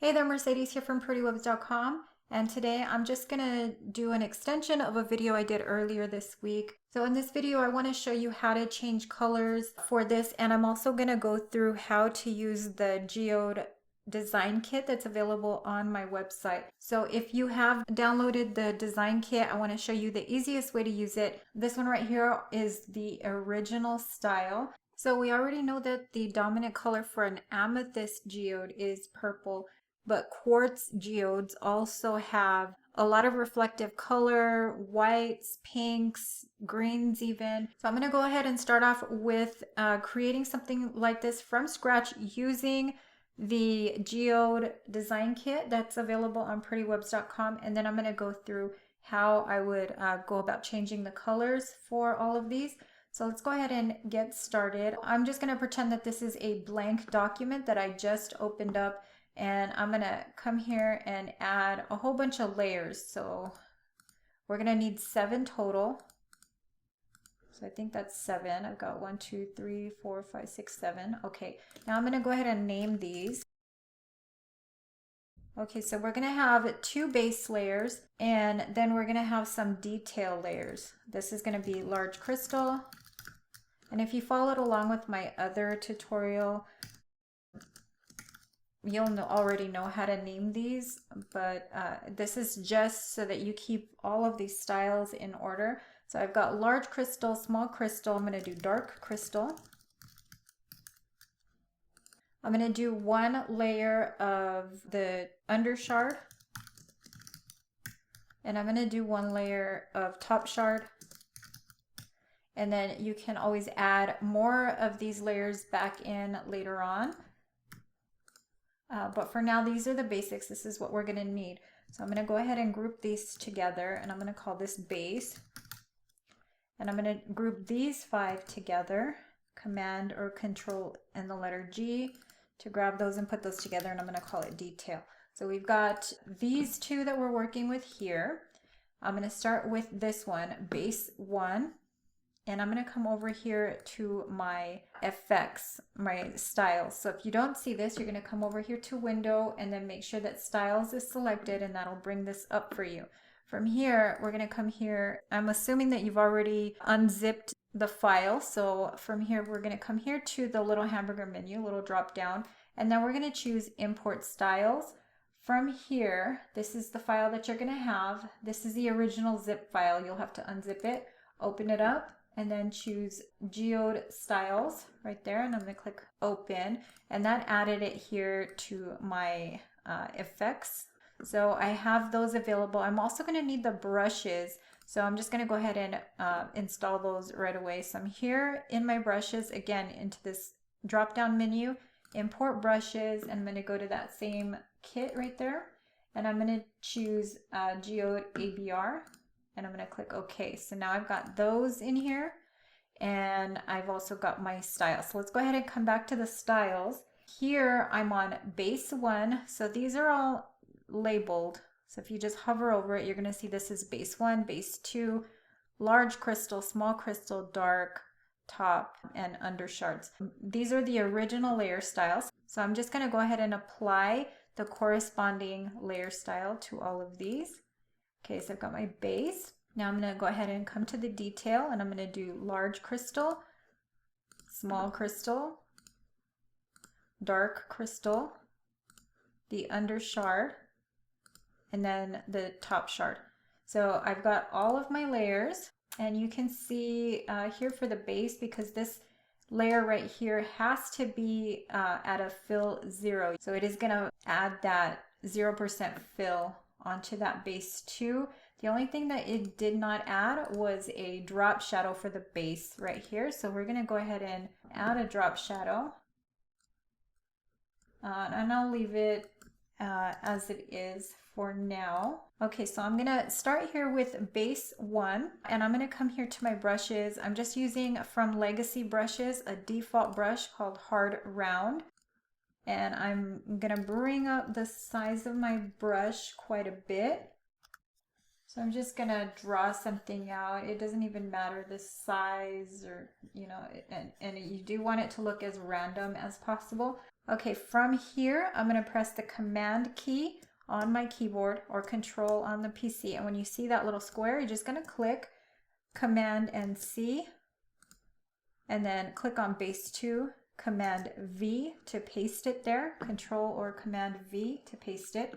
Hey there, Mercedes here from PrettyWebs.com, and today I'm just gonna do an extension of a video I did earlier this week. So in this video I want to show you how to change colors for this, and I'm also gonna go through how to use the Geode design kit that's available on my website. So if you have downloaded the design kit, I want to show you the easiest way to use it. This one right here is the original style. So we already know that the dominant color for an amethyst geode is purple, but quartz geodes also have a lot of reflective color, whites, pinks, greens even. So I'm going to go ahead and start off with creating something like this from scratch using the Geode design kit that's available on prettywebs.com, and then I'm going to go through how I would go about changing the colors for all of these. So let's go ahead and get started. I'm just going to pretend that this is a blank document that I just opened up, and I'm going to come here and add a whole bunch of layers. So we're going to need 7 total. So I think that's 7. I've got 1, 2, 3, 4, 5, 6, 7. Okay, now I'm going to go ahead and name these. Okay, so we're going to have 2 base layers, and then we're going to have some detail layers. This is going to be large crystal. And if you followed along with my other tutorial, you'll already know how to name these, but this is just so that you keep all of these styles in order. So I've got large crystal, small crystal. I'm going to do dark crystal. I'm going to do 1 layer of the undershard, and I'm going to do 1 layer of top shard. And then you can always add more of these layers back in later on. But for now, these are the basics. This is what we're going to need. So I'm going to go ahead and group these together, and I'm going to call this base. And I'm going to group these 5 together, Command or Control and the letter G to grab those and put those together, and I'm going to call it detail. So we've got these 2 that we're working with here. I'm going to start with this one, base 1. And I'm going to come over here to my effects, my styles. So if you don't see this, you're going to come over here to window and then make sure that styles is selected, and that'll bring this up for you. From here, we're going to come here. I'm assuming that you've already unzipped the file. So from here, we're going to come here to the little hamburger menu, little drop down, and then we're going to choose import styles. From here, this is the file that you're going to have. This is the original zip file. You'll have to unzip it, open it up, and then choose Geode styles right there, and I'm going to click open, and that added it here to my effects. So I have those available. I'm also going to need the brushes, so I'm just going to go ahead and install those right away. So I'm here in my brushes, again into this drop down menu, import brushes, and I'm going to go to that same kit right there, and I'm going to choose Geode ABR. And I'm going to click OK. So now I've got those in here, and I've also got my style. So let's go ahead and come back to the styles. Here I'm on base 1. So these are all labeled. So if you just hover over it, you're going to see this is base 1, base 2, large crystal, small crystal, dark, top, and undershards. These are the original layer styles. So I'm just going to go ahead and apply the corresponding layer style to all of these. Okay, so I've got my base. Now I'm going to go ahead and come to the detail, and I'm going to do large crystal, small crystal, dark crystal, the undershard, and then the top shard. So I've got all of my layers, and you can see here for the base, because this layer right here has to be at a fill 0. So it is going to add that 0% fill onto that base 2. The only thing that it did not add was a drop shadow for the base right here. So we're going to go ahead and add a drop shadow. And I'll leave it as it is for now. Okay, so I'm going to start here with base 1, and I'm going to come here to my brushes. I'm just using from Legacy Brushes a default brush called Hard Round. And I'm going to bring up the size of my brush quite a bit. So I'm just going to draw something out. It doesn't even matter the size, or, you know, and you do want it to look as random as possible. Okay, from here, I'm going to press the Command key on my keyboard or Control on the PC. And when you see that little square, you're just going to click Command and C, and then click on Base 2, Command V to paste it there, Control or Command V to paste it.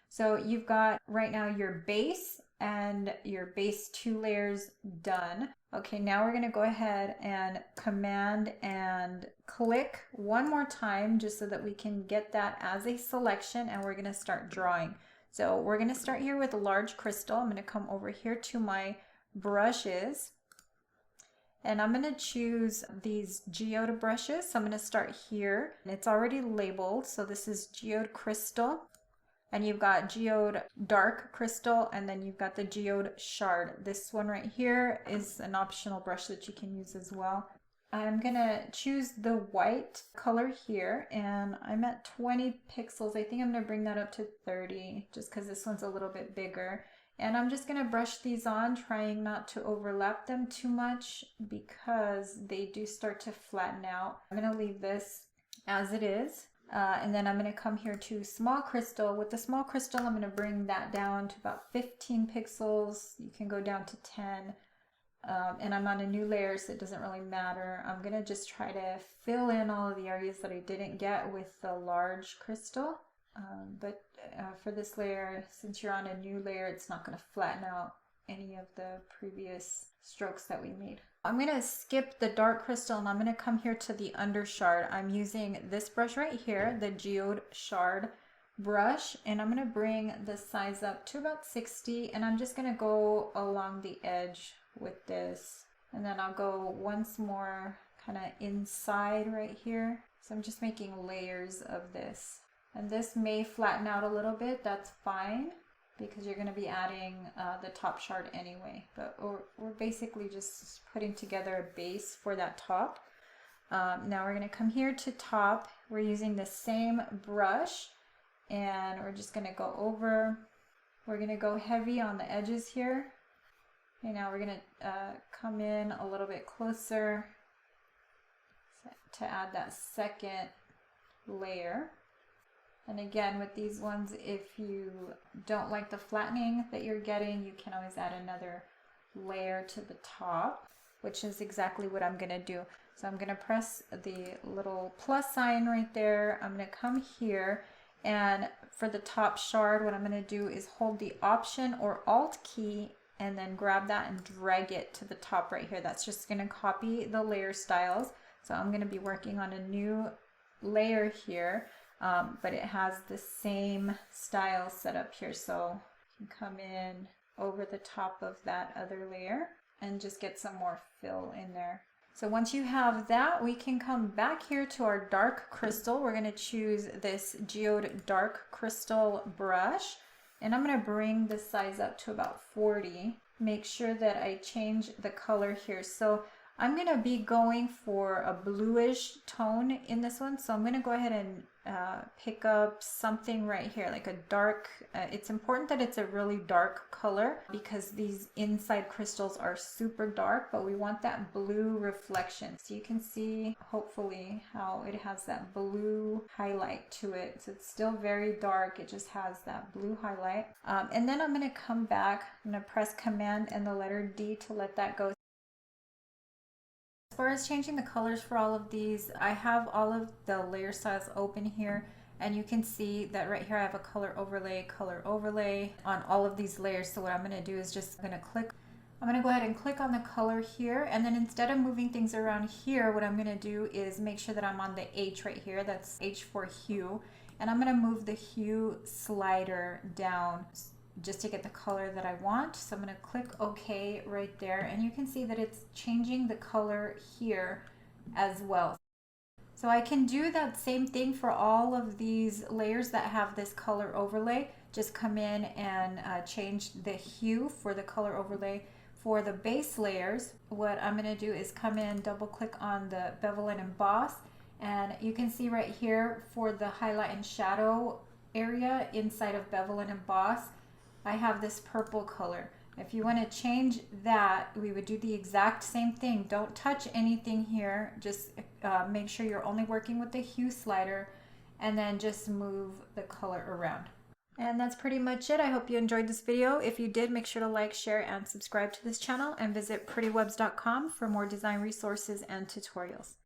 So you've got right now your base and your base 2 layers done. Okay, now we're going to go ahead and Command and click one more time just so that we can get that as a selection, and we're going to start drawing. So we're going to start here with a large crystal. I'm going to come over here to my brushes, and I'm going to choose these geode brushes. So I'm going to start here. It's already labeled, so this is geode crystal. And you've got geode dark crystal, and then you've got the geode shard. This one right here is an optional brush that you can use as well. I'm gonna choose the white color here, and I'm at 20 pixels. I think I'm gonna bring that up to 30 just because this one's a little bit bigger. And I'm just gonna brush these on, trying not to overlap them too much because they do start to flatten out. I'm gonna leave this as it is. And then I'm going to come here to small crystal. With the small crystal, I'm going to bring that down to about 15 pixels. You can go down to 10. And I'm on a new layer, so it doesn't really matter. I'm going to just try to fill in all of the areas that I didn't get with the large crystal. But for this layer, since you're on a new layer, it's not going to flatten out any of the previous strokes that we made. I'm going to skip the dark crystal, and I'm going to come here to the under shard. I'm using this brush right here, the geode shard brush, and I'm going to bring the size up to about 60, and I'm just going to go along the edge with this, and then I'll go once more kind of inside right here. So I'm just making layers of this, and this may flatten out a little bit. That's fine, because you're going to be adding the top shard anyway. But we're basically just putting together a base for that top. Now we're going to come here to top. We're using the same brush, and we're just going to go over. We're going to go heavy on the edges here. Okay, now we're going to come in a little bit closer to add that second layer. And again, with these ones, if you don't like the flattening that you're getting, you can always add another layer to the top, which is exactly what I'm going to do. So I'm going to press the little plus sign right there. I'm going to come here, and for the top shard, what I'm going to do is hold the Option or Alt key and then grab that and drag it to the top right here. That's just going to copy the layer styles. So I'm going to be working on a new layer here. But it has the same style set up here, so you can come in over the top of that other layer and just get some more fill in there. So once you have that, we can come back here to our dark crystal. We're going to choose this geode dark crystal brush, and I'm going to bring the size up to about 40. Make sure that I change the color here. So I'm going to be going for a bluish tone in this one, so I'm going to go ahead and pick up something right here, like a dark, it's important that it's a really dark color because these inside crystals are super dark, but we want that blue reflection. So you can see, hopefully, how it has that blue highlight to it. So it's still very dark, it just has that blue highlight. And then I'm going to come back, I'm going to press Command and the letter D to let that go. As far as changing the colors for all of these, I have all of the layer styles open here, and you can see that right here I have a color overlay on all of these layers. So what I'm going to do is just I'm going to go ahead and click on the color here, and then instead of moving things around here, what I'm going to do is make sure that I'm on the H right here. That's H for hue, and I'm going to move the hue slider down just to get the color that I want. So I'm going to click OK right there, and you can see that it's changing the color here as well. So I can do that same thing for all of these layers that have this color overlay. Just come in and change the hue for the color overlay. For the base layers, what I'm going to do is come in, double click on the bevel and emboss, and you can see right here for the highlight and shadow area inside of bevel and emboss, I have this purple color. If you want to change that, we would do the exact same thing. Don't touch anything here. Just make sure you're only working with the hue slider. and then just move the color around. And that's pretty much it. I hope you enjoyed this video. If you did, make sure to like, share, and subscribe to this channel, and visit prettywebs.com for more design resources and tutorials.